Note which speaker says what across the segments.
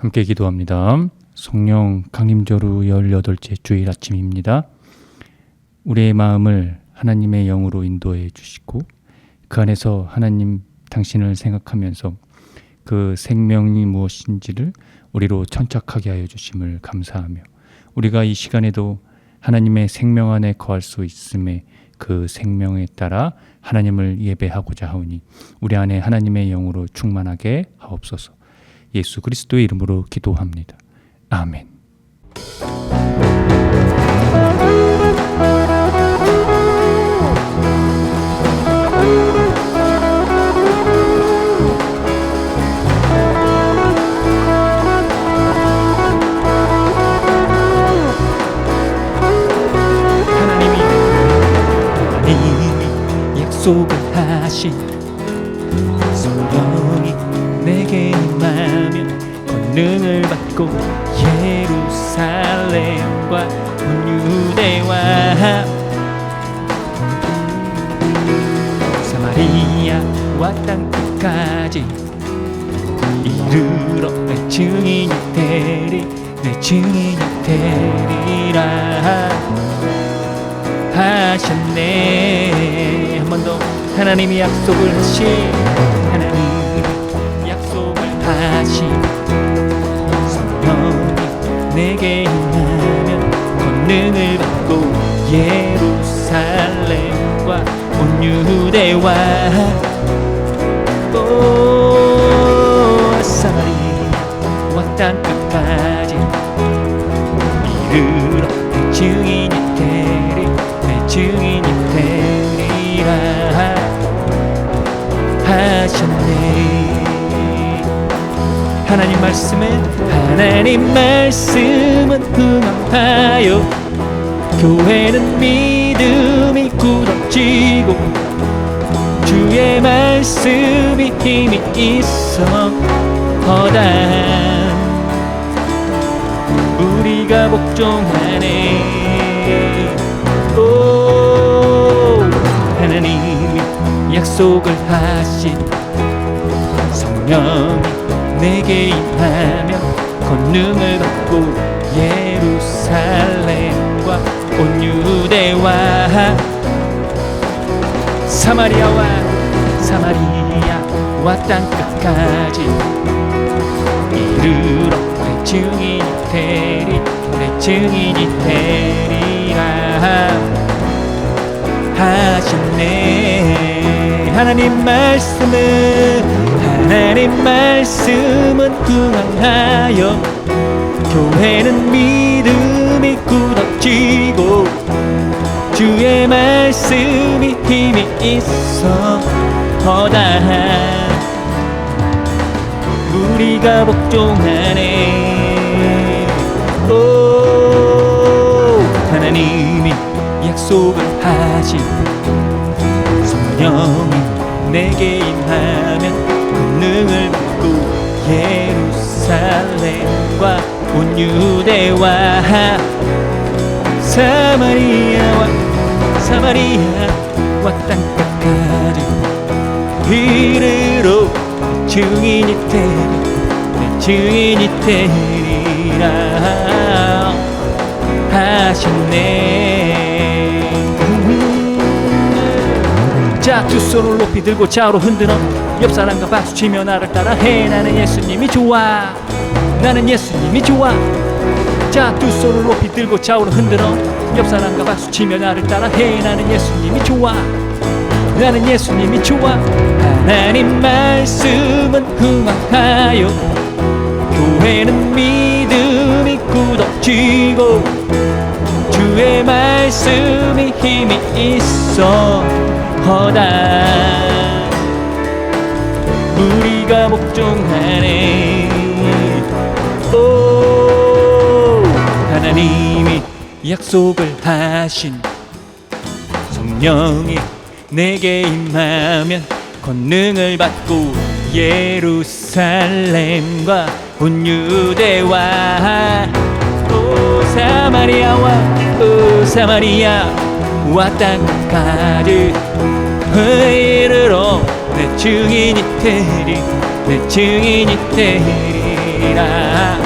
Speaker 1: 함께 기도합니다. 성령 강림절후 18째 주일 아침입니다. 우리의 마음을 하나님의 영으로 인도해 주시고 그 안에서 하나님 당신을 생각하면서 그 생명이 무엇인지를 우리로 천착하게 하여 주심을 감사하며 우리가 이 시간에도 하나님의 생명 안에 거할 수 있음에 그 생명에 따라 하나님을 예배하고자 하오니 우리 안에 하나님의 영으로 충만하게 하옵소서. 예수 그리스도의 이름으로 기도합니다. 아멘.
Speaker 2: 하나님이 약속을 하신 성령이 내게 임하면 권능을 받고 예루살렘과 온 유대와 사마리아와 땅 끝까지 이르러 내 증인이 되리라 하셨네. 한 번 더. 하나님이 약속을 하신 성령이 내게 임하면 권능을 받고 예루살렘과 온 유대와 사마리아와 땅 끝까지 이르러 내 증인이 되리라 하셨네. 하나님 말씀은 흥황하여 교회는 믿음이 굳어지고 주의 말씀이 힘이 있어 허다한 우리가 복종하네. 하나님이 약속을 하신 성령이 내게 임하면 권능을 받고 예루살렘과 온 유대와 사마리아와 땅 끝까지 이르러 내 증인이 되리라 하셨네. 하나님 말씀은 흥황하여 교회는 믿음이 굳어지고 주의 말씀이 힘이 있어 허다한 우리가 복종하네. 하나님이 약속을 하신 성령이 내게 임하면 권능을 받고 예루살렘과 온 유대와 사마리아와 땅 끝까지 이르러 증인이 되리라 하셨네. 자, 두 손을 높이 들고 좌우로 흔들어 옆 사람과 박수치며 나를 따라해. 나는 예수님이 좋아. 자, 두 손을 높이 들고 좌우로 흔들어 옆 사람과 박수치며 나를 따라해. 나는 예수님이 좋아. 하나님 말씀은 흥황하여 교회는 믿음이 굳어지고 주의 말씀이 힘이 있어 허다한 우리가 복종하네. 하나님이 약속을 하신 성령이 내게 임하면 권능을 받고 예루살렘과 온 유대와 사마리아와 땅 끝까지 이르러 내 증인이 되리라 되리라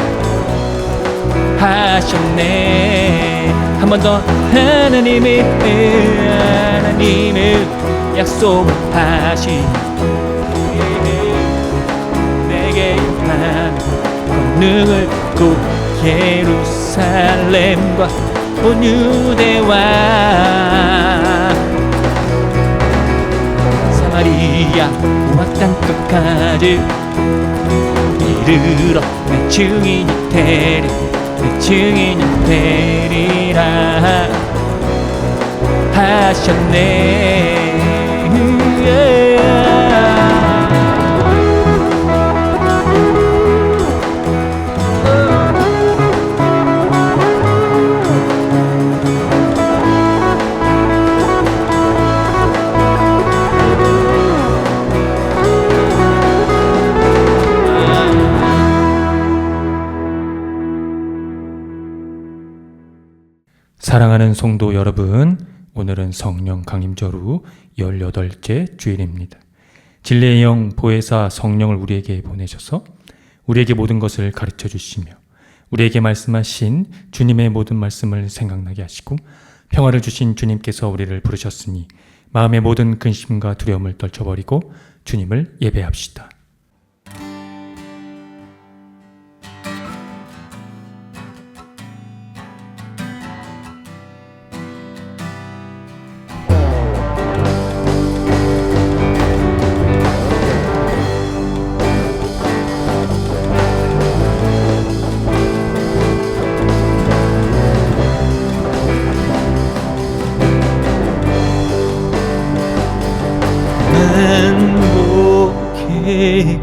Speaker 2: 하셨네. 한 번 더 하나님을 약속하시 내게 임한 권능을 곧 예루살렘과 온 유대와 사마리아 와 땅 끝까지 이르러 내 증인이 되리라 하셨네.
Speaker 1: 사랑하는 성도 여러분, 오늘은 성령 강림절후 18째 주일입니다. 진리의 영 보혜사 성령을 우리에게 보내셔서 우리에게 모든 것을 가르쳐 주시며 우리에게 말씀하신 주님의 모든 말씀을 생각나게 하시고 평화를 주신 주님께서 우리를 부르셨으니 마음의 모든 근심과 두려움을 떨쳐버리고 주님을 예배합시다.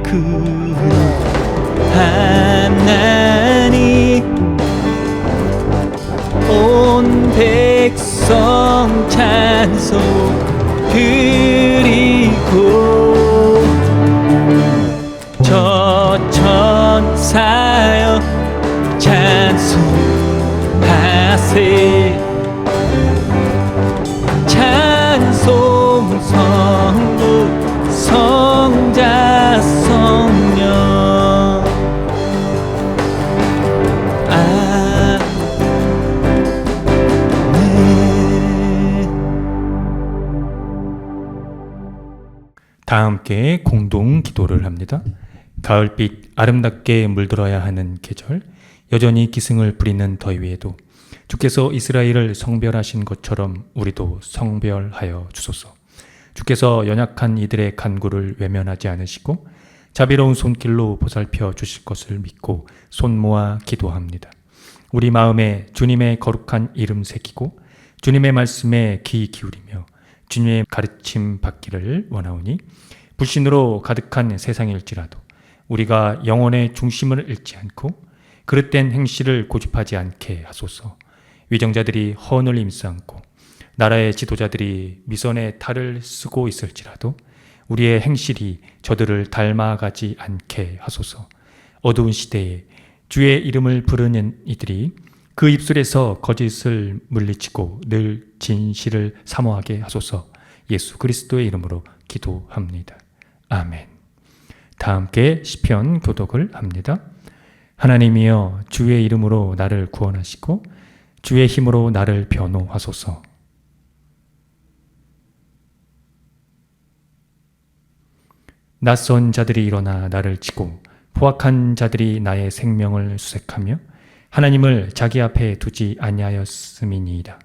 Speaker 2: 그 하나님 온 백성 찬송 드리고 저 천사여 찬송하세 찬송 성부 성자 성령
Speaker 1: 다 함께 공동 기도를 합니다. 가을빛 아름답게 물들어야 하는 계절, 여전히 기승을 부리는 더위 위에도 주께서 이스라엘을 성별하신 것처럼 우리도 성별하여 주소서. 주께서 연약한 이들의 간구를 외면하지 않으시고 자비로운 손길로 보살펴 주실 것을 믿고 손 모아 기도합니다. 우리 마음에 주님의 거룩한 이름 새기고 주님의 말씀에 귀 기울이며 주님의 가르침 받기를 원하오니 불신으로 가득한 세상일지라도 우리가 영혼의 중심을 잃지 않고 그릇된 행실을 고집하지 않게 하소서. 위정자들이 헌을 임싸안고 나라의 지도자들이 미선의 탈을 쓰고 있을지라도 우리의 행실이 저들을 닮아가지 않게 하소서. 어두운 시대에 주의 이름을 부르는 이들이 그 입술에서 거짓을 물리치고 늘 진실을 사모하게 하소서. 예수 그리스도의 이름으로 기도합니다. 아멘. 다 함께 시편 교독을 합니다. 하나님이여 주의 이름으로 나를 구원하시고 주의 힘으로 나를 변호하소서. 낯선 자들이 일어나 나를 치고 포악한 자들이 나의 생명을 수색하며 하나님을 자기 앞에 두지 아니하였음이니이다.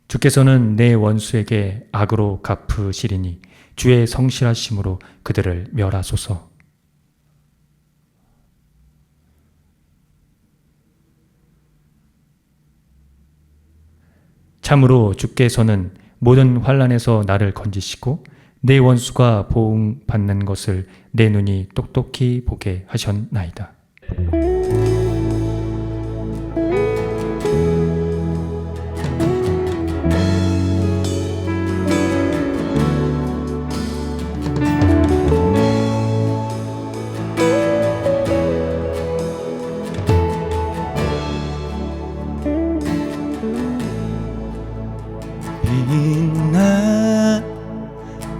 Speaker 1: 주께서는 내 원수에게 악으로 갚으시리니 주의 성실하심으로 그들을 멸하소서. 참으로 주께서는 모든 환난에서 나를 건지시고 내 원수가 보응받는 것을 내 눈이 똑똑히 보게 하셨나이다.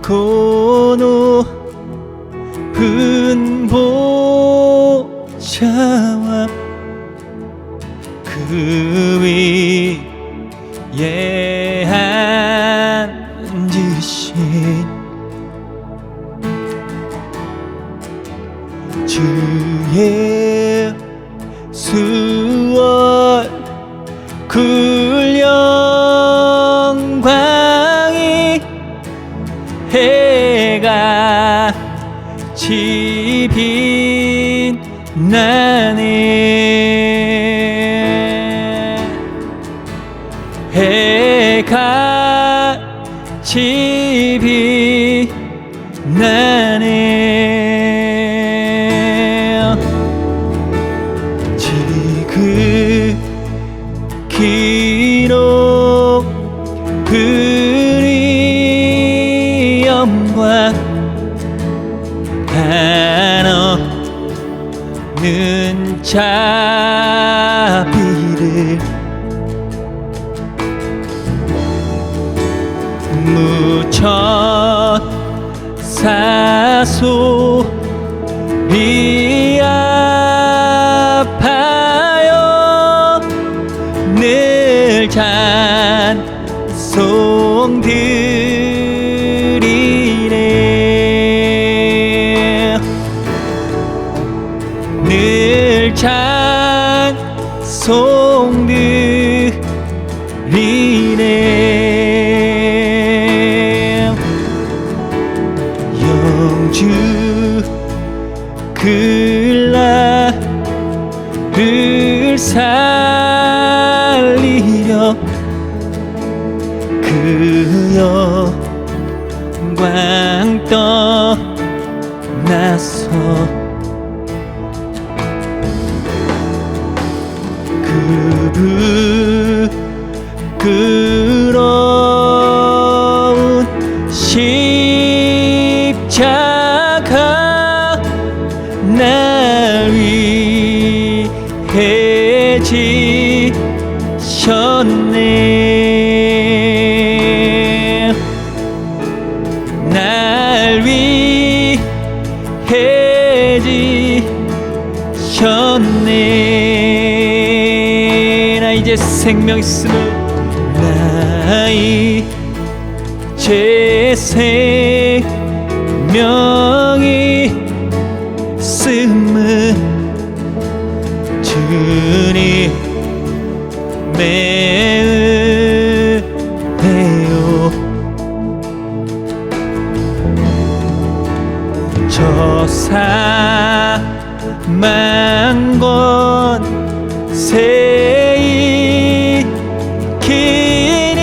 Speaker 2: 고 높은 보좌와 그 위에 앉으신 주의 수월 그 영광이 해가 지 빛나네 해가 지 빛나네 지극히로 그리 영광 한없는 자비를 무천 사소리 아파요 늘 찬송 드리네 늘 찬송 드리네 영주 그 나를 살리려 그 영광 떠나서 그 부끄러운 십자가 날 위해 지셨네 날 위해 지셨네 나 이제 생명 있음을 나 이제 생명이 있음을 주님의 은혜요 저 사망 권세 이기니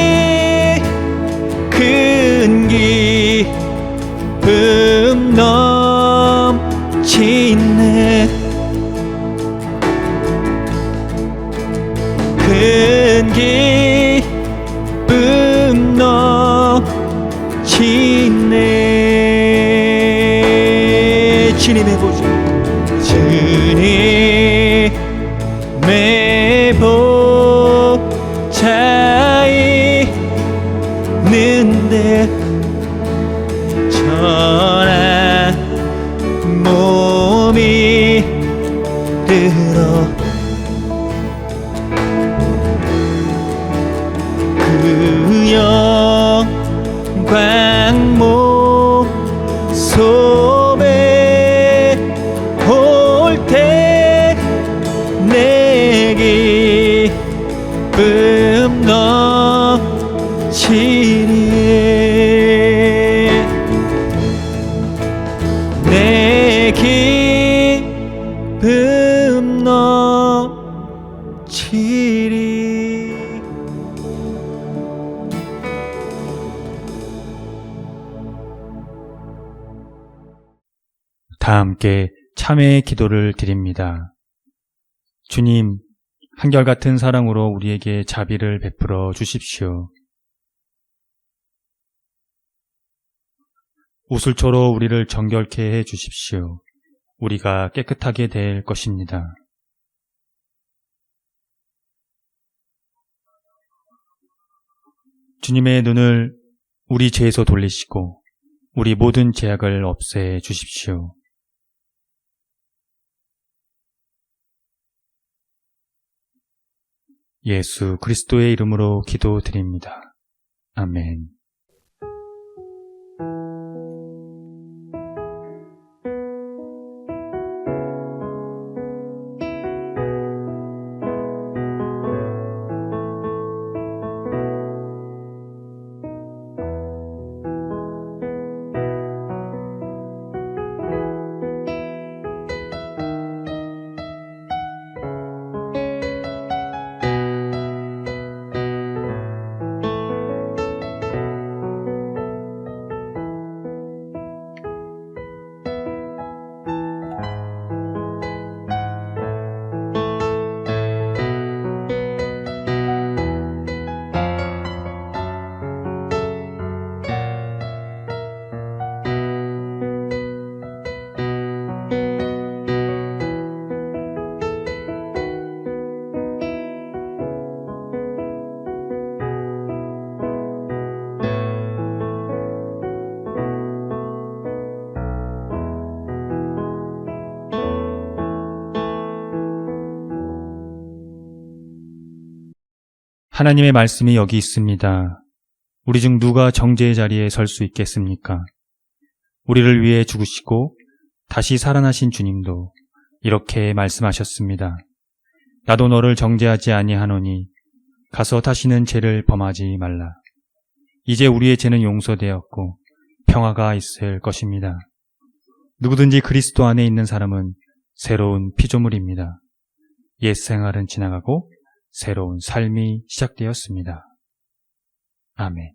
Speaker 2: 큰 기쁨 넘치네 큰 기쁨 넘치네 주님의 보좌 주님의 보좌에 있는데 전한 몸이 들어 그 영광 모습에 올 때 내 기쁨 넘치리 내 기쁨 넘치리
Speaker 1: 다 함께 참회의 기도를 드립니다. 주님, 한결같은 사랑으로 우리에게 자비를 베풀어 주십시오. 우슬초로 우리를 정결케 해 주십시오. 우리가 깨끗하게 될 것입니다. 주님의 눈을 우리 죄에서 돌리시고 우리 모든 죄악을 없애 주십시오. 예수 그리스도의 이름으로 기도드립니다. 아멘. 하나님의 말씀이 여기 있습니다. 우리 중 누가 정죄의 자리에 설 수 있겠습니까? 우리를 위해 죽으시고 다시 살아나신 주님도 이렇게 말씀하셨습니다. 나도 너를 정죄하지 아니하노니 가서 다시는 죄를 범하지 말라. 이제 우리의 죄는 용서되었고 평화가 있을 것입니다. 누구든지 그리스도 안에 있는 사람은 새로운 피조물입니다. 옛 생활은 지나가고 새로운 삶이 시작되었습니다. 아멘.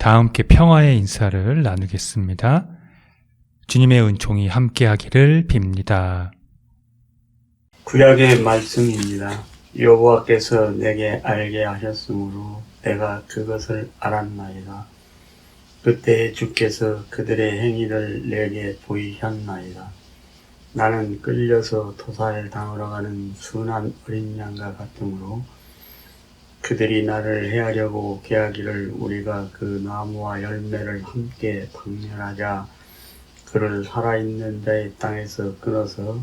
Speaker 1: 다 함께 평화의 인사를 나누겠습니다. 주님의 은총이 함께하기를 빕니다.
Speaker 3: 구약의 말씀입니다. 여호와께서 내게 알게 하셨으므로 내가 그것을 알았나이다. 그때 주께서 그들의 행위를 내게 보이셨나이다. 나는 끌려서 도살을 당하러 가는 순한 어린 양과 같으므로 그들이 나를 해하려고 계하기를 우리가 그 나무와 열매를 함께 박멸하자. 그를 살아있는 자의 땅에서 끊어서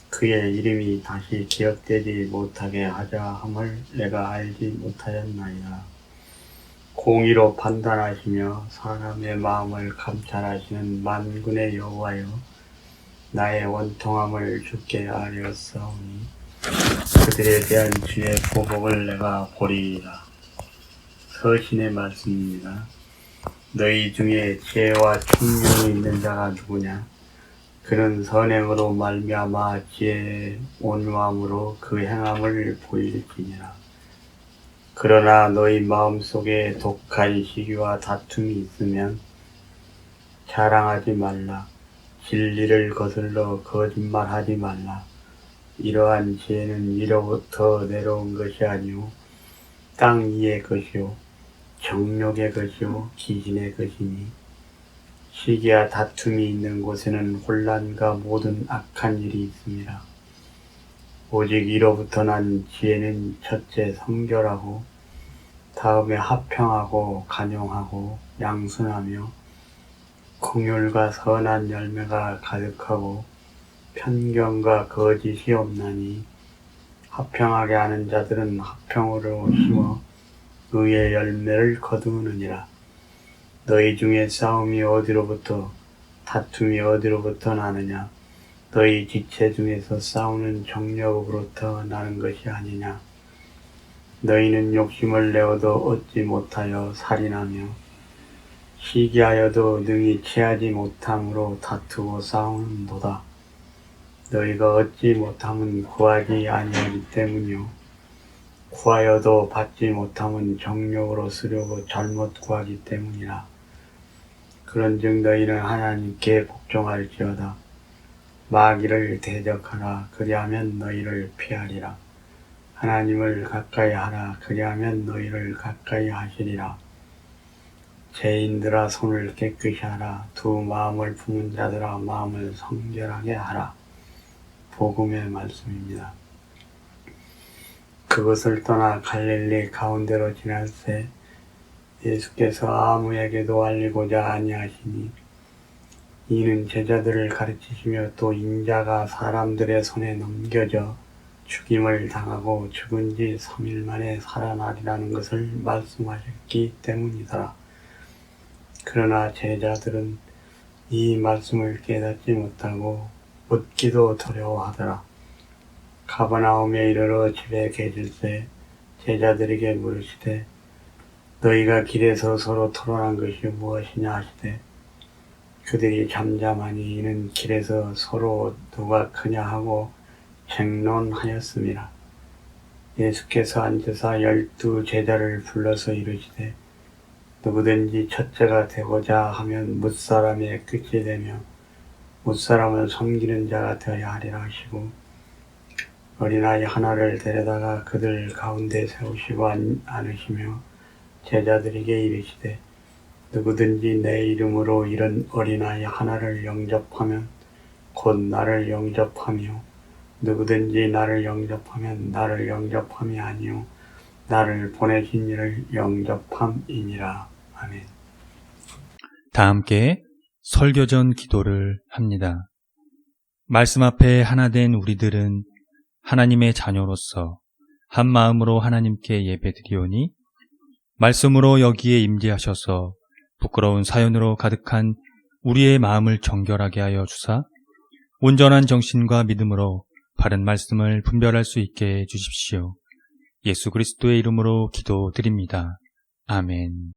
Speaker 3: 그의 이름이 다시 기억되지 못하게 하자 함을 내가 알지 못하였나이다. 공의로 판단하시며 사람의 마음을 감찰하시는 만군의 여호와여, 나의 원통함을 주께 아뢰었사오니 그들에 대한 주의 보복을 내가 보리이다. 서신의 말씀입니다. 너희 중에 지혜와 총명이 있는 자가 누구냐? 그는 선행으로 말미암아 지혜의 온유함으로 그 행함을 보일지니라. 그러나 너희 마음속에 독한 시기와 다툼이 있으면 자랑하지 말라. 진리를 거슬러 거짓말하지 말라. 이러한 지혜는 위로부터 내려온 것이 아니오 땅 위의 것이요 정욕의 것이요 기진의 것이니, 시기와 다툼이 있는 곳에는 혼란과 모든 악한 일이 있습니다. 오직 이로부터 난 지혜는 첫째 성결하고 다음에 합평하고 간용하고 양순하며 긍휼과 선한 열매가 가득하고 편견과 거짓이 없나니, 합평하게 하는 자들은 합평으로 심어 의의 열매를 거두느니라. 너희 중에 싸움이 어디로부터 다툼이 어디로부터 나느냐? 너희 지체 중에서 싸우는 정력으로부터 나는 것이 아니냐? 너희는 욕심을 내어도 얻지 못하여 살인하며 시기하여도 능히 취하지 못함으로 다투고 싸우는도다. 너희가 얻지 못함은 구하지 아니하기 때문이요 구하여도 받지 못함은 정욕으로 쓰려고 잘못 구하기 때문이라. 그런즉 너희는 하나님께 복종할지어다. 마귀를 대적하라. 그리하면 너희를 피하리라. 하나님을 가까이 하라. 그리하면 너희를 가까이 하시리라. 죄인들아 손을 깨끗이 하라. 두 마음을 품은 자들아 마음을 성결하게 하라. 복음의 말씀입니다. 그것을 떠나 갈릴리 가운데로 지날새 예수께서 아무에게도 알리고자 아니하시니 이는 제자들을 가르치시며 또 인자가 사람들의 손에 넘겨져 죽임을 당하고 죽은 지 3일 만에 살아나리라는 것을 말씀하셨기 때문이더라. 그러나 제자들은 이 말씀을 깨닫지 못하고 묻기도 두려워하더라. 가버나움에 이르러 집에 계실새 제자들에게 물으시되 너희가 길에서 서로 토론한 것이 무엇이냐 하시되 그들이 잠잠하니 이는 길에서 서로 누가 크냐 하고 쟁론하였습니다. 예수께서 앉으사 12 제자를 불러서 이르시되 누구든지 첫째가 되고자 하면 뭇사람의 끝이 되며 뭇사람을 섬기는 자가 되어야 하리라 하시고 어린아이 하나를 데려다가 그들 가운데 세우시고 앉으시며 제자들에게 이르시되 누구든지 내 이름으로 이런 어린아이 하나를 영접하면 곧 나를 영접하며 누구든지 나를 영접하면 나를 영접함이 아니요 나를 보내신 이를 영접함이니라. 아멘.
Speaker 1: 다 함께 설교전 기도를 합니다. 말씀 앞에 하나 된 우리들은 하나님의 자녀로서 한 마음으로 하나님께 예배드리오니 말씀으로 여기에 임재하셔서 부끄러운 사연으로 가득한 우리의 마음을 정결하게 하여 주사 온전한 정신과 믿음으로 바른 말씀을 분별할 수 있게 해주십시오. 예수 그리스도의 이름으로 기도드립니다. 아멘.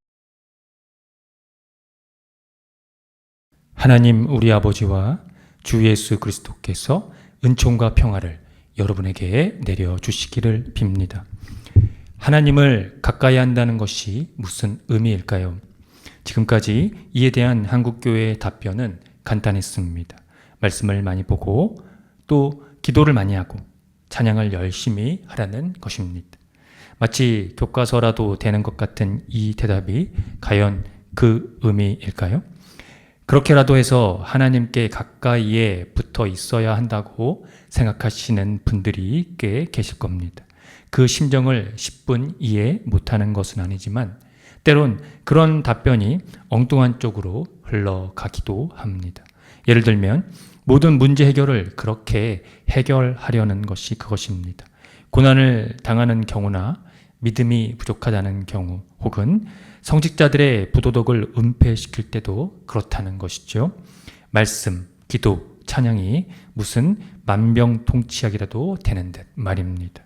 Speaker 1: 하나님 우리 아버지와 주 예수 그리스도께서 은총과 평화를 여러분에게 내려주시기를 빕니다. 하나님을 가까이 한다는 것이 무슨 의미일까요? 지금까지 이에 대한 한국교회의 답변은 간단했습니다. 말씀을 많이 보고 또 기도를 많이 하고 찬양을 열심히 하라는 것입니다. 마치 교과서라도 되는 것 같은 이 대답이 과연 그 의미일까요? 그렇게라도 해서 하나님께 가까이에 붙어 있어야 한다고 생각하시는 분들이 꽤 계실 겁니다. 그 심정을 10분 이해 못하는 것은 아니지만 때론 그런 답변이 엉뚱한 쪽으로 흘러가기도 합니다. 예를 들면 모든 문제 해결을 그렇게 해결하려는 것이 그것입니다. 고난을 당하는 경우나 믿음이 부족하다는 경우 혹은 성직자들의 부도덕을 은폐시킬 때도 그렇다는 것이죠. 말씀, 기도, 찬양이 무슨 만병통치약이라도 되는 듯 말입니다.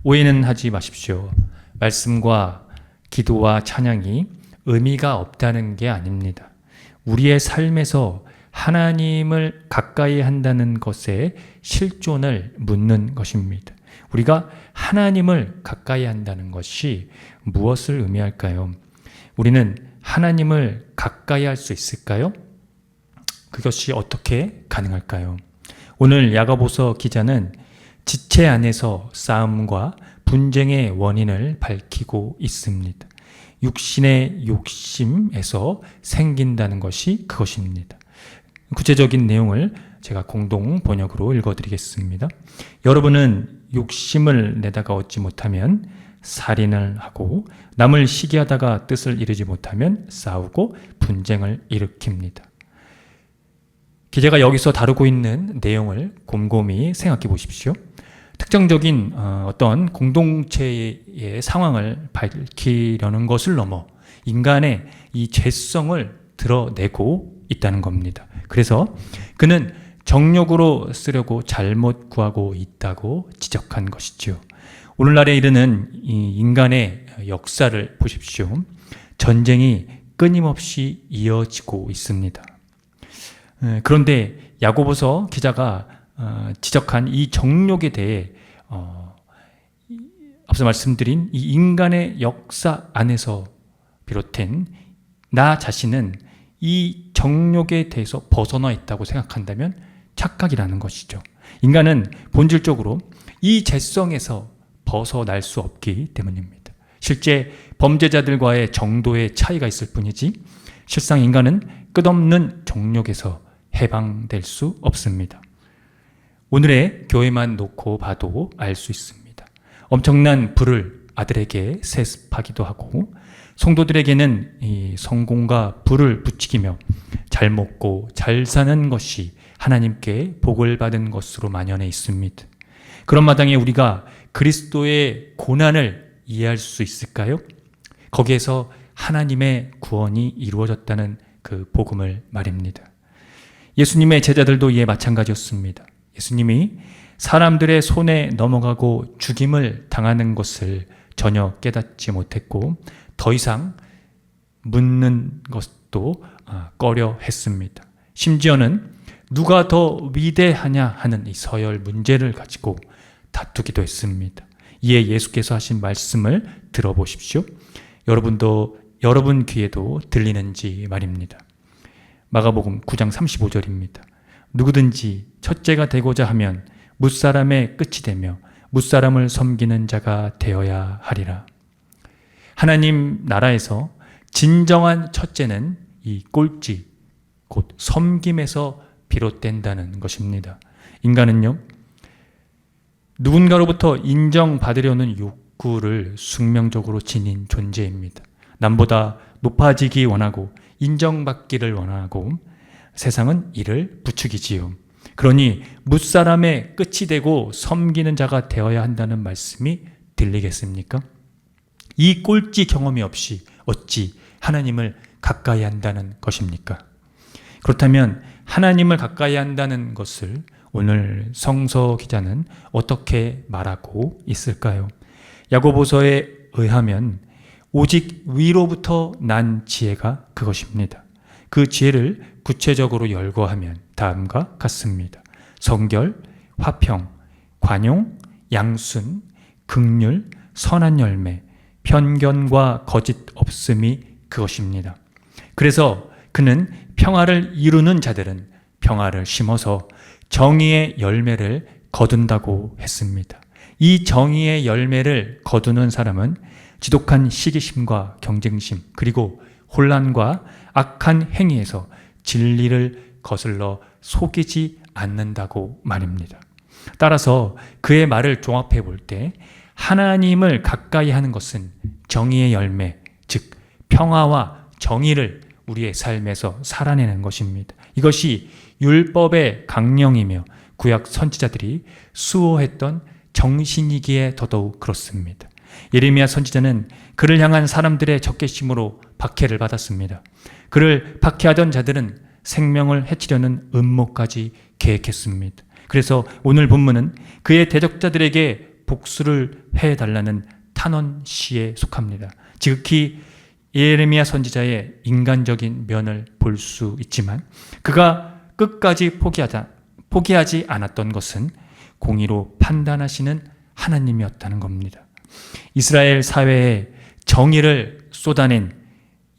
Speaker 1: 오해는 하지 마십시오. 말씀과 기도와 찬양이 의미가 없다는 게 아닙니다. 우리의 삶에서 하나님을 가까이 한다는 것에 실존을 묻는 것입니다. 우리가 하나님을 가까이 한다는 것이 무엇을 의미할까요? 우리는 하나님을 가까이 할 수 있을까요? 그것이 어떻게 가능할까요? 오늘 야고보서 기자는 지체 안에서 싸움과 분쟁의 원인을 밝히고 있습니다. 육신의 욕심에서 생긴다는 것이 그것입니다. 구체적인 내용을 제가 공동 번역으로 읽어드리겠습니다. 여러분은 욕심을 내다가 얻지 못하면 살인을 하고 남을 시기하다가 뜻을 이루지 못하면 싸우고 분쟁을 일으킵니다. 기자가 여기서 다루고 있는 내용을 곰곰이 생각해 보십시오. 특정적인 어떤 공동체의 상황을 밝히려는 것을 넘어 인간의 이 죄성을 드러내고 있다는 겁니다. 그래서 그는 정욕으로 쓰려고 잘못 구하고 있다고 지적한 것이죠. 오늘날에 이르는 이 인간의 역사를 보십시오. 전쟁이 끊임없이 이어지고 있습니다. 그런데 야고보서 기자가 지적한 이 정욕에 대해 앞서 말씀드린 이 인간의 역사 안에서 비롯된 나 자신은 이 정욕에 대해서 벗어나 있다고 생각한다면 착각이라는 것이죠. 인간은 본질적으로 이 죄성에서 벗어날 수 없기 때문입니다. 실제 범죄자들과의 정도의 차이가 있을 뿐이지 실상 인간은 끝없는 정욕에서 해방될 수 없습니다. 오늘의 교회만 놓고 봐도 알 수 있습니다. 엄청난 불을 아들에게 세습하기도 하고 성도들에게는 이 성공과 불을 부추기며 잘 먹고 잘 사는 것이 하나님께 복을 받은 것으로 만연해 있습니다. 그런 마당에 우리가 그리스도의 고난을 이해할 수 있을까요? 거기에서 하나님의 구원이 이루어졌다는 그 복음을 말입니다. 예수님의 제자들도 이에 마찬가지였습니다. 예수님이 사람들의 손에 넘어가고 죽임을 당하는 것을 전혀 깨닫지 못했고 더 이상 묻는 것도 꺼려 했습니다. 심지어는 누가 더 위대하냐 하는 이 서열 문제를 가지고 다투기도 했습니다. 이에 예수께서 하신 말씀을 들어보십시오. 여러분 귀에도 들리는지 말입니다. 마가복음 9장 35절입니다. 누구든지 첫째가 되고자 하면 뭇사람의 끝이 되며 뭇사람을 섬기는 자가 되어야 하리라. 하나님 나라에서 진정한 첫째는 이 꼴찌, 곧 섬김에서 비롯된다는 것입니다. 인간은요, 누군가로부터 인정받으려는 욕구를 숙명적으로 지닌 존재입니다. 남보다 높아지기 원하고 인정받기를 원하고 세상은 이를 부추기지요. 그러니 뭇사람의 끝이 되고 섬기는 자가 되어야 한다는 말씀이 들리겠습니까? 이 꼴찌 경험이 없이 어찌 하나님을 가까이 한다는 것입니까? 그렇다면 하나님을 가까이 한다는 것을 오늘 성서 기자는 어떻게 말하고 있을까요? 야고보서에 의하면 오직 위로부터 난 지혜가 그것입니다. 그 지혜를 구체적으로 열거하면 다음과 같습니다. 성결, 화평, 관용, 양순, 긍휼, 선한 열매, 편견과 거짓 없음이 그것입니다. 그래서 그는 평화를 이루는 자들은 평화를 심어서 정의의 열매를 거둔다고 했습니다. 이 정의의 열매를 거두는 사람은 지독한 시기심과 경쟁심 그리고 혼란과 악한 행위에서 진리를 거슬러 속이지 않는다고 말입니다. 따라서 그의 말을 종합해 볼 때 하나님을 가까이 하는 것은 정의의 열매, 즉 평화와 정의를 우리의 삶에서 살아내는 것입니다. 이것이 율법의 강령이며 구약 선지자들이 수호했던 정신이기에 더더욱 그렇습니다. 예레미야 선지자는 그를 향한 사람들의 적개심으로 박해를 받았습니다. 그를 박해하던 자들은 생명을 해치려는 음모까지 계획했습니다. 그래서 오늘 본문은 그의 대적자들에게 복수를 해달라는 탄원 시에 속합니다. 지극히 예레미야 선지자의 인간적인 면을 볼 수 있지만 그가 끝까지 포기하지 않았던 것은 공의로 판단하시는 하나님이었다는 겁니다. 이스라엘 사회에 정의를 쏟아낸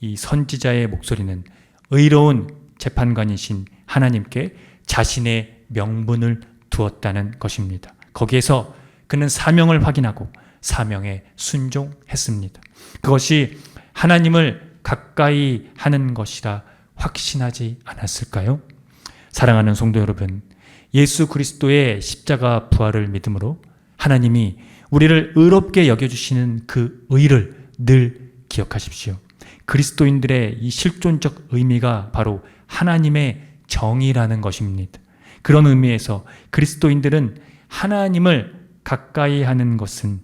Speaker 1: 이 선지자의 목소리는 의로운 재판관이신 하나님께 자신의 명분을 두었다는 것입니다. 거기에서 그는 사명을 확인하고 사명에 순종했습니다. 그것이 하나님을 가까이 하는 것이라 확신하지 않았을까요? 사랑하는 성도 여러분, 예수 그리스도의 십자가 부활을 믿음으로 하나님이 우리를 의롭게 여겨주시는 그 의를 늘 기억하십시오. 그리스도인들의 이 실존적 의미가 바로 하나님의 정의라는 것입니다. 그런 의미에서 그리스도인들이 하나님을 가까이 하는 것은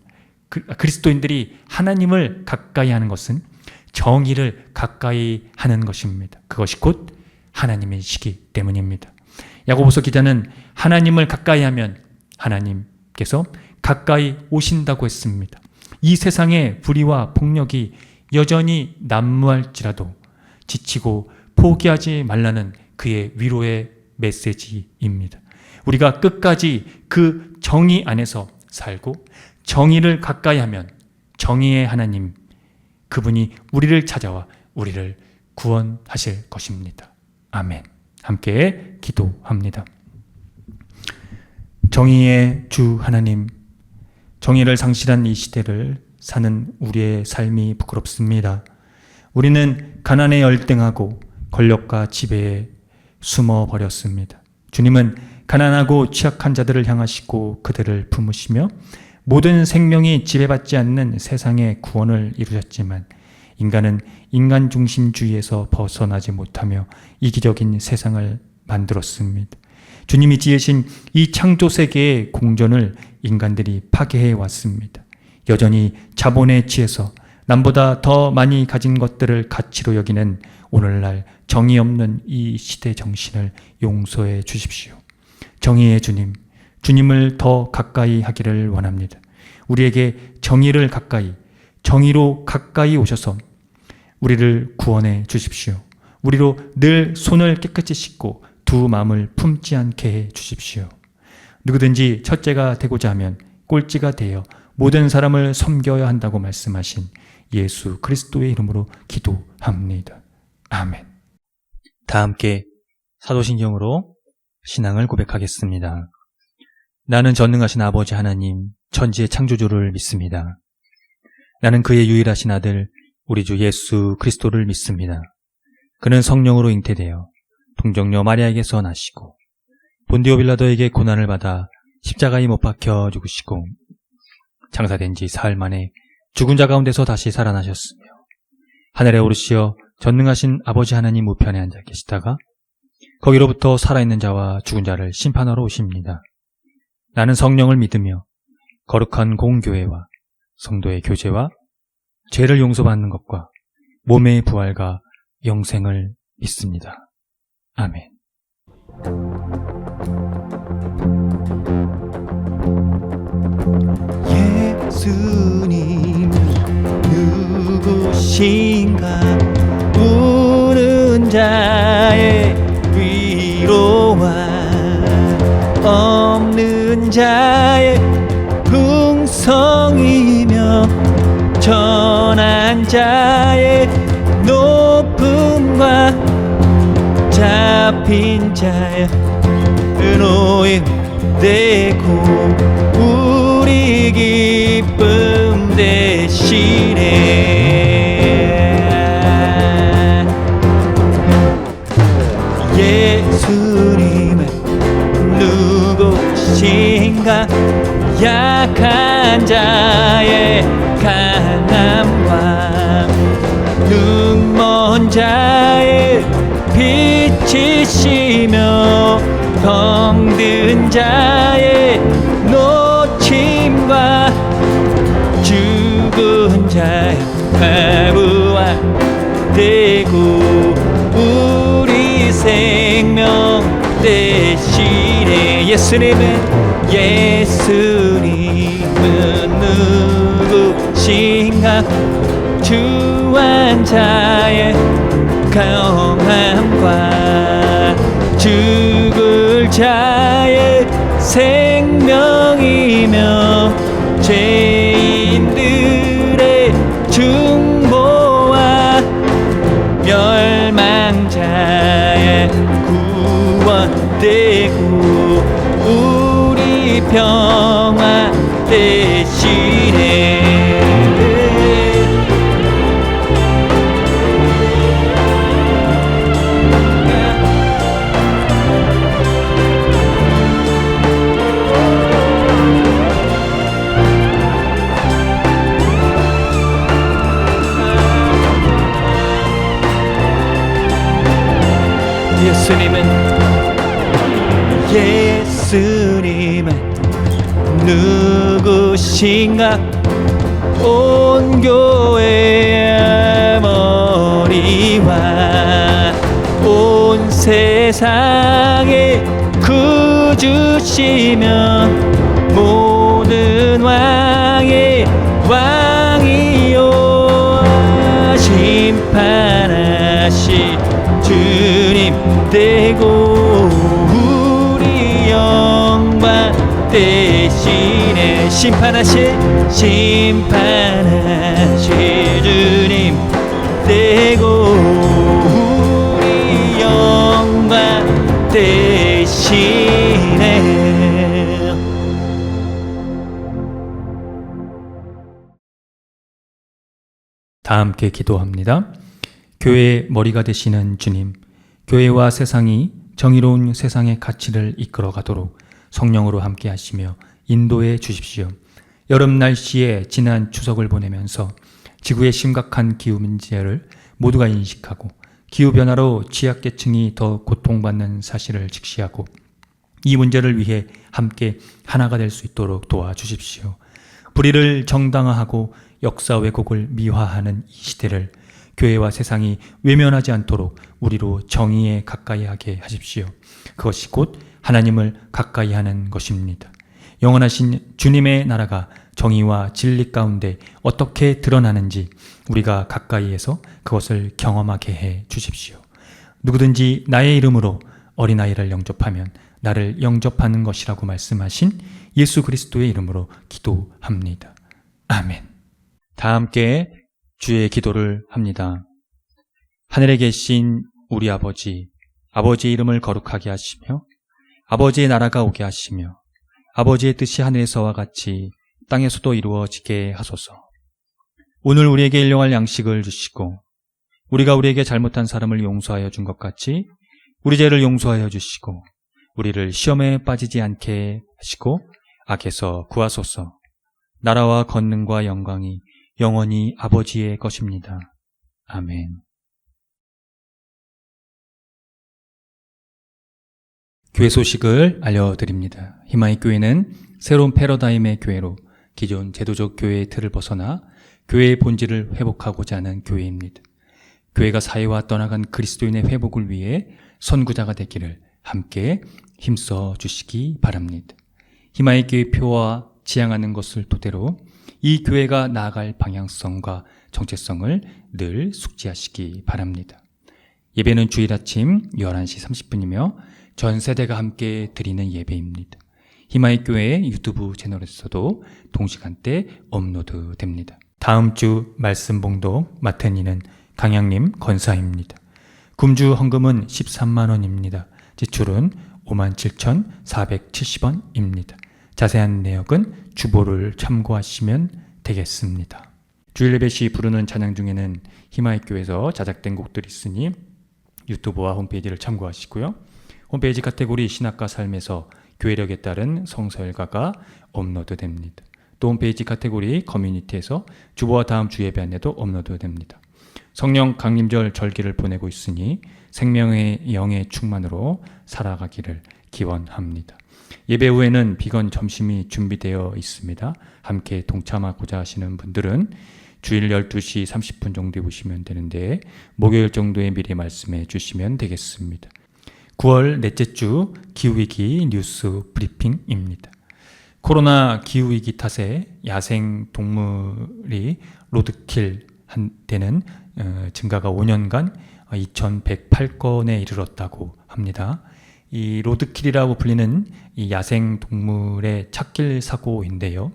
Speaker 1: 정의를 가까이 하는 것입니다. 그것이 곧 하나님이시기 때문입니다. 야고보서 기자는 하나님을 가까이 하면 하나님께서 가까이 오신다고 했습니다. 이 세상의 불의와 폭력이 여전히 난무할지라도 지치고 포기하지 말라는 그의 위로의 메시지입니다. 우리가 끝까지 그 정의 안에서 살고 정의를 가까이 하면 정의의 하나님, 그분이 우리를 찾아와 우리를 구원하실 것입니다. 아멘. 함께 기도합니다. 정의의 주 하나님, 정의를 상실한 이 시대를 사는 우리의 삶이 부끄럽습니다. 우리는 가난에 열등하고 권력과 지배에 숨어버렸습니다. 주님은 가난하고 취약한 자들을 향하시고 그들을 품으시며 모든 생명이 지배받지 않는 세상의 구원을 이루셨지만 인간은 인간 중심주의에서 벗어나지 못하며 이기적인 세상을 만들었습니다. 주님이 지으신 이 창조 세계의 공전을 인간들이 파괴해 왔습니다. 여전히 자본에 취해서 남보다 더 많이 가진 것들을 가치로 여기는 오늘날 정의 없는 이 시대 정신을 용서해 주십시오. 정의의 주님, 주님을 더 가까이 하기를 원합니다. 우리에게 정의를 가까이, 정의로 가까이 오셔서 우리를 구원해 주십시오. 우리로 늘 손을 깨끗이 씻고 두 마음을 품지 않게 해 주십시오. 누구든지 첫째가 되고자 하면 꼴찌가 되어 모든 사람을 섬겨야 한다고 말씀하신 예수 그리스도의 이름으로 기도합니다. 아멘. 다 함께 사도신경으로 신앙을 고백하겠습니다. 나는 전능하신 아버지 하나님, 천지의 창조주를 믿습니다. 나는 그의 유일하신 아들, 우리 주 예수 그리스도를 믿습니다. 그는 성령으로 잉태되어 동정녀 마리아에게서 나시고 본디오 빌라도에게 고난을 받아 십자가에 못 박혀 죽으시고 장사된 지 사흘 만에 죽은 자 가운데서 다시 살아나셨으며 하늘에 오르시어 전능하신 아버지 하나님 우편에 앉아 계시다가 거기로부터 살아있는 자와 죽은 자를 심판하러 오십니다. 나는 성령을 믿으며 거룩한 공교회와 성도의 교제와 죄를 용서받는 것과 몸의 부활과 영생을 믿습니다. 아멘.
Speaker 2: 예수님 누구신가? 우는 자의 위로와 없는 자의 풍성이며 전한 자의 높음과 잡힌 자의 노임 되고 우리 기쁨 되시네. 예수님은 누구신가? 약한 자의 강함과 눈먼 자의 빛이시며 병든 자의 노침과 죽은 자의 회부와 되고 우리 생명 되시네. 예수님은 누구신가? 주한 자의 강함과 죽을 자의 생명이며 죄인들의 중보와 멸망자의 구원되고 우리 평화 되시네. 예수님은 누구신가? 온 교회에 우리와 온 세상에 구주시며 모든 왕의 왕이요 심판하실 주님 되고 우리 영광 대신에 심판하실 주님 되고 우리 영광 대신에.
Speaker 1: 다 함께 기도합니다. 교회의 머리가 되시는 주님, 교회와 세상이 정의로운 세상의 가치를 이끌어가도록 성령으로 함께 하시며 인도해 주십시오. 여름 날씨에 지난 추석을 보내면서 지구의 심각한 기후 문제를 모두가 인식하고 기후변화로 취약계층이 더 고통받는 사실을 직시하고 이 문제를 위해 함께 하나가 될 수 있도록 도와주십시오. 불의를 정당화하고 역사 왜곡을 미화하는 이 시대를 교회와 세상이 외면하지 않도록 우리로 정의에 가까이 하게 하십시오. 그것이 곧 하나님을 가까이 하는 것입니다. 영원하신 주님의 나라가 정의와 진리 가운데 어떻게 드러나는지 우리가 가까이에서 그것을 경험하게 해 주십시오. 누구든지 나의 이름으로 어린아이를 영접하면 나를 영접하는 것이라고 말씀하신 예수 그리스도의 이름으로 기도합니다. 아멘. 다 함께 주의 기도를 합니다. 하늘에 계신 우리 아버지, 아버지의 이름을 거룩하게 하시며 아버지의 나라가 오게 하시며 아버지의 뜻이 하늘에서와 같이 땅에서도 이루어지게 하소서. 오늘 우리에게 일용할 양식을 주시고 우리가 우리에게 잘못한 사람을 용서하여 준 것 같이 우리 죄를 용서하여 주시고 우리를 시험에 빠지지 않게 하시고 악에서 구하소서. 나라와 권능과 영광이 영원히 아버지의 것입니다. 아멘. 교회 소식을 알려드립니다. 희망의 교회는 새로운 패러다임의 교회로 기존 제도적 교회의 틀을 벗어나 교회의 본질을 회복하고자 하는 교회입니다. 교회가 사회와 떠나간 그리스도인의 회복을 위해 선구자가 되기를 함께 힘써 주시기 바랍니다. 희망의 교회 표와 지향하는 것을 토대로 이 교회가 나아갈 방향성과 정체성을 늘 숙지하시기 바랍니다. 예배는 주일 아침 11시 30분이며 전 세대가 함께 드리는 예배입니다. 희망의 교회 유튜브 채널에서도 동시간대 업로드됩니다. 다음 주 말씀 봉독 맡은 이는 강양림 권사입니다. 금주 헌금은 13만 원입니다. 지출은 57,470원입니다. 자세한 내역은 주보를 참고하시면 되겠습니다. 주일 예배 시 부르는 찬양 중에는 희망의 교회에서 자작된 곡들이 있으니 유튜브와 홈페이지를 참고하시고요. 홈페이지 카테고리 신학과 삶에서 교회력에 따른 성서일가가 업로드됩니다. 또 홈페이지 카테고리 커뮤니티에서 주보와 다음 주 예배 안내도 업로드됩니다. 성령 강림절 절기를 보내고 있으니 생명의 영의 충만으로 살아가기를 기원합니다. 예배 후에는 비건 점심이 준비되어 있습니다. 함께 동참하고자 하시는 분들은 주일 12시 30분 정도에 보시면 되는데 목요일 정도에 미리 말씀해 주시면 되겠습니다. 9월 넷째 주 기후위기 뉴스 브리핑입니다. 코로나 기후위기 탓에 야생 동물이 로드킬 한때는 증가가 5년간 2108건에 이르렀다고 합니다. 이 로드킬이라고 불리는 이 야생 동물의 찻길 사고인데요.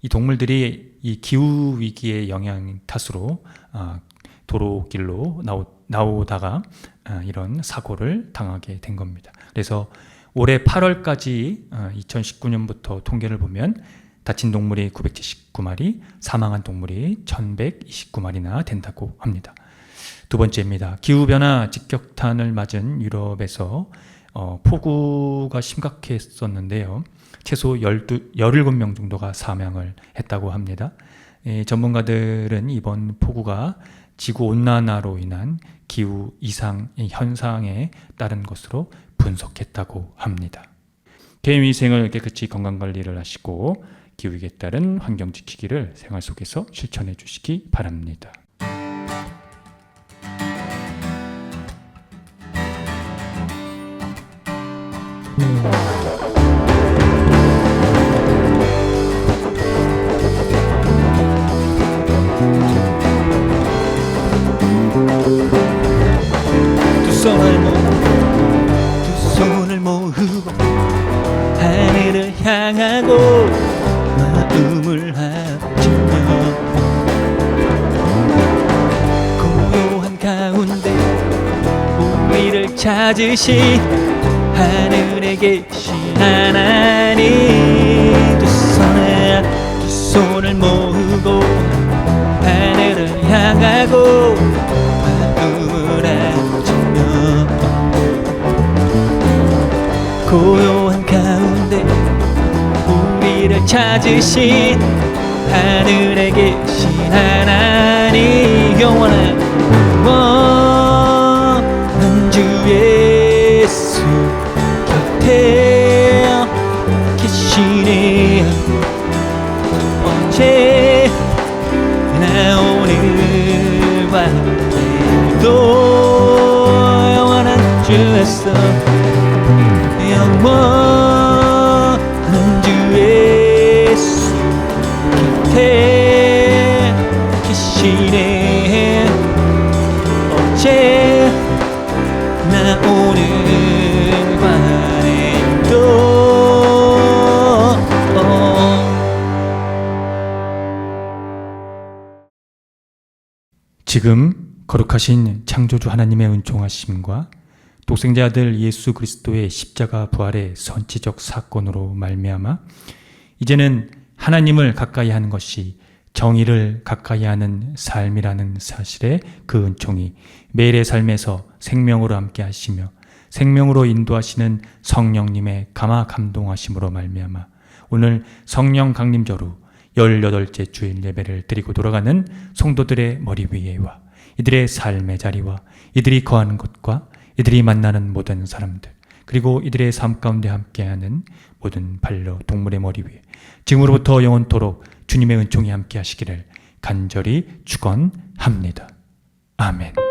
Speaker 1: 이 동물들이 이 기후 위기의 영향 탓으로 도로길로 나오다가 이런 사고를 당하게 된 겁니다. 그래서 올해 8월까지 2019년부터 통계를 보면 다친 동물이 979마리, 사망한 동물이 1129마리나 된다고 합니다. 두 번째입니다. 기후변화 직격탄을 맞은 유럽에서 폭우가 심각했었는데요. 최소 17명 정도가 사망을 했다고 합니다. 전문가들은 이번 폭우가 지구온난화로 인한 기후 이상 현상에 따른 것으로 분석했다고 합니다. 개인위생을 깨끗이 건강관리를 하시고 기후위기에 따른 환경 지키기를 생활 속에서 실천해 주시기 바랍니다.
Speaker 2: 두 손을 모으고 하늘을 향하고 마음을 합치며 고요한 가운데 우리를 찾으신 하늘에 계신 하나님, 두 손을 모으고 하늘을 향하고 마음을 합치며 고요한 가운데 우리를 찾으신 하늘에 계신 하나님, 영원한 주 예수 곁에 계시네. 언제나 오늘과 내일도 영원한 주 예수, 영원한 주 예수 곁에 계시네. 언제나 오늘과 내일도.
Speaker 1: 지금 거룩하신 창조주 하나님의 은총하심과 독생자 아들 예수 그리스도의 십자가 부활의 선지적 사건으로 말미암아 이제는 하나님을 가까이 하는 것이 정의를 가까이 하는 삶이라는 사실에 그 은총이 매일의 삶에서 생명으로 함께 하시며 생명으로 인도하시는 성령님의 감화 감동하심으로 말미암아 오늘 성령 강림절후 18째 주일 예배를 드리고 돌아가는 성도들의 머리 위에와 이들의 삶의 자리와 이들이 거하는 곳과 이들이 만나는 모든 사람들 그리고 이들의 삶 가운데 함께하는 모든 반려동물의 머리 위에 지금으로부터 영원토록 주님의 은총이 함께 하시기를 간절히 축원합니다. 아멘.